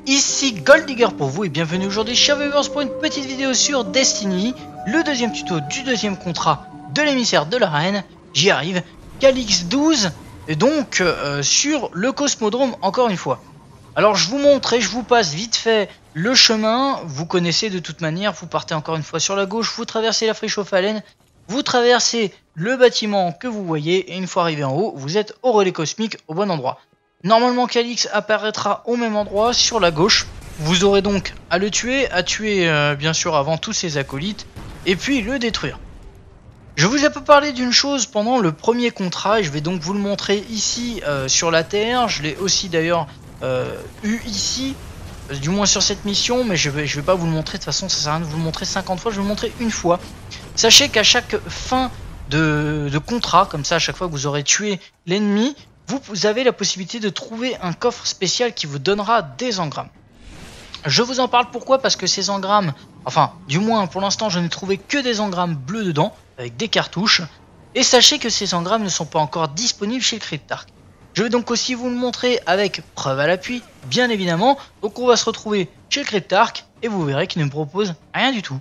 Ici Golddigger pour vous et bienvenue aujourd'hui chers viewers pour une petite vidéo sur Destiny, le deuxième tuto du deuxième contrat de l'émissaire de la reine. J'y arrive, Calix 12 et donc sur le Cosmodrome encore une fois. Alors je vous montre et je vous passe vite fait le chemin, vous connaissez de toute manière, vous partez encore une fois sur la gauche, vous traversez la friche aux phalènes, vous traversez le bâtiment que vous voyez et une fois arrivé en haut, vous êtes au relais cosmique au bon endroit. Normalement Calix apparaîtra au même endroit sur la gauche. Vous aurez donc à le tuer, bien sûr avant tous ses acolytes, et puis le détruire. Je vous ai pas parlé d'une chose pendant le premier contrat, et je vais donc vous le montrer ici sur la Terre. Je l'ai aussi d'ailleurs eu ici, du moins sur cette mission, mais je vais pas vous le montrer, de toute façon ça sert à rien de vous le montrer 50 fois, je vais vous le montrer une fois. Sachez qu'à chaque fin de contrat, comme ça à chaque fois que vous aurez tué l'ennemi, vous avez la possibilité de trouver un coffre spécial qui vous donnera des engrammes. Je vous en parle pourquoi, parce que ces engrammes, enfin du moins pour l'instant je n'ai trouvé que des engrammes bleus dedans, avec des cartouches. Et sachez que ces engrammes ne sont pas encore disponibles chez le Cryptarch. Je vais donc aussi vous le montrer avec preuve à l'appui, bien évidemment. Donc on va se retrouver chez le Cryptarch et vous verrez qu'il ne me propose rien du tout.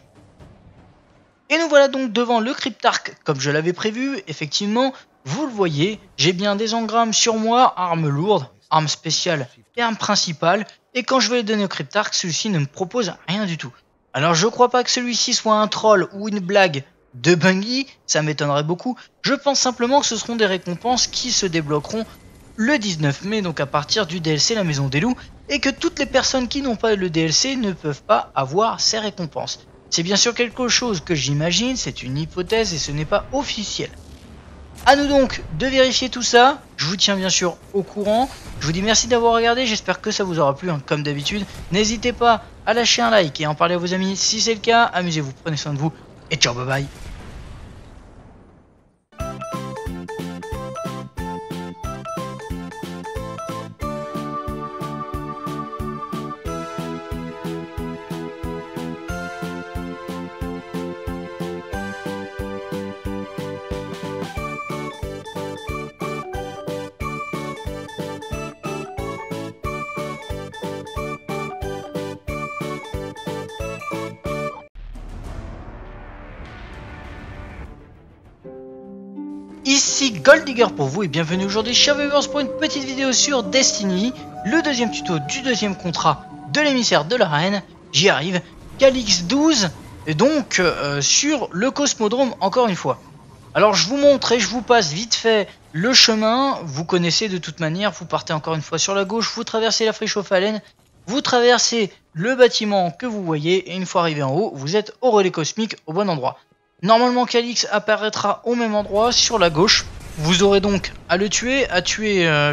Et nous voilà donc devant le Cryptarch comme je l'avais prévu, effectivement. Vous le voyez, j'ai bien des engrammes sur moi, armes lourdes, armes spéciales et armes principales. Et quand je vais les donner au Cryptarch, celui-ci ne me propose rien du tout. Alors je crois pas que celui-ci soit un troll ou une blague de Bungie, ça m'étonnerait beaucoup. Je pense simplement que ce seront des récompenses qui se débloqueront le 19 mai, donc à partir du DLC La Maison des Loups. Et que toutes les personnes qui n'ont pas le DLC ne peuvent pas avoir ces récompenses. C'est bien sûr quelque chose que j'imagine, c'est une hypothèse et ce n'est pas officiel. A nous donc de vérifier tout ça, je vous tiens bien sûr au courant, je vous dis merci d'avoir regardé, j'espère que ça vous aura plu comme d'habitude, n'hésitez pas à lâcher un like et à en parler à vos amis si c'est le cas, amusez-vous, prenez soin de vous et ciao bye bye. Ici Golddigger pour vous et bienvenue aujourd'hui chers viewers pour une petite vidéo sur Destiny, le deuxième tuto du deuxième contrat de l'émissaire de la reine. J'y arrive, Calix 12 et donc sur le Cosmodrome encore une fois. Alors je vous montre et je vous passe vite fait le chemin, vous connaissez de toute manière, vous partez encore une fois sur la gauche, vous traversez la friche aux phalènes, vous traversez le bâtiment que vous voyez et une fois arrivé en haut, vous êtes au relais cosmique au bon endroit. Normalement Calix apparaîtra au même endroit sur la gauche. Vous aurez donc à le tuer,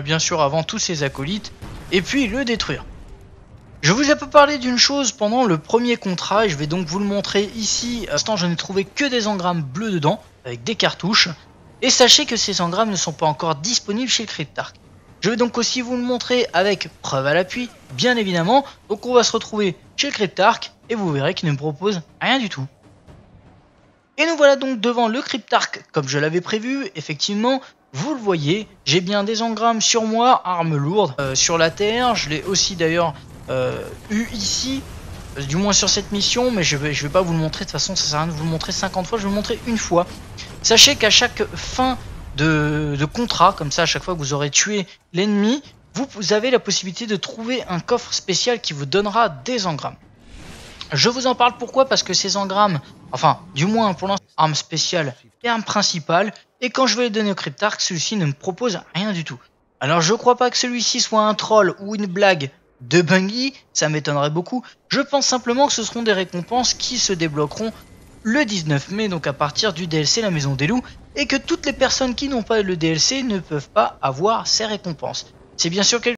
bien sûr avant tous ses acolytes, et puis le détruire. Je vous ai pas parlé d'une chose pendant le premier contrat, et je vais donc vous le montrer ici. À l'instant je n'ai trouvé que des engrammes bleus dedans, avec des cartouches. Et sachez que ces engrammes ne sont pas encore disponibles chez le Cryptarch. Je vais donc aussi vous le montrer avec preuve à l'appui, bien évidemment. Donc on va se retrouver chez le Cryptarch, et vous verrez qu'il ne me propose rien du tout. Et nous voilà donc devant le Cryptarch comme je l'avais prévu, effectivement, vous le voyez, j'ai bien des engrammes sur moi, armes lourdes sur la Terre, je l'ai aussi d'ailleurs eu ici, du moins sur cette mission, mais je vais pas vous le montrer, de toute façon ça sert à rien de vous le montrer 50 fois, je vais vous le montrer une fois. Sachez qu'à chaque fin de contrat, comme ça à chaque fois que vous aurez tué l'ennemi, vous avez la possibilité de trouver un coffre spécial qui vous donnera des engrammes. Je vous en parle pourquoi, parce que ces engrammes, enfin du moins pour l'instant, armes spéciales et armes principales, et quand je vais les donner au Cryptarch, celui-ci ne me propose rien du tout. Alors je crois pas que celui-ci soit un troll ou une blague de Bungie, ça m'étonnerait beaucoup, je pense simplement que ce seront des récompenses qui se débloqueront le 19 mai, donc à partir du DLC La Maison des Loups, et que toutes les personnes qui n'ont pas le DLC ne peuvent pas avoir ces récompenses. C'est bien sûr quelque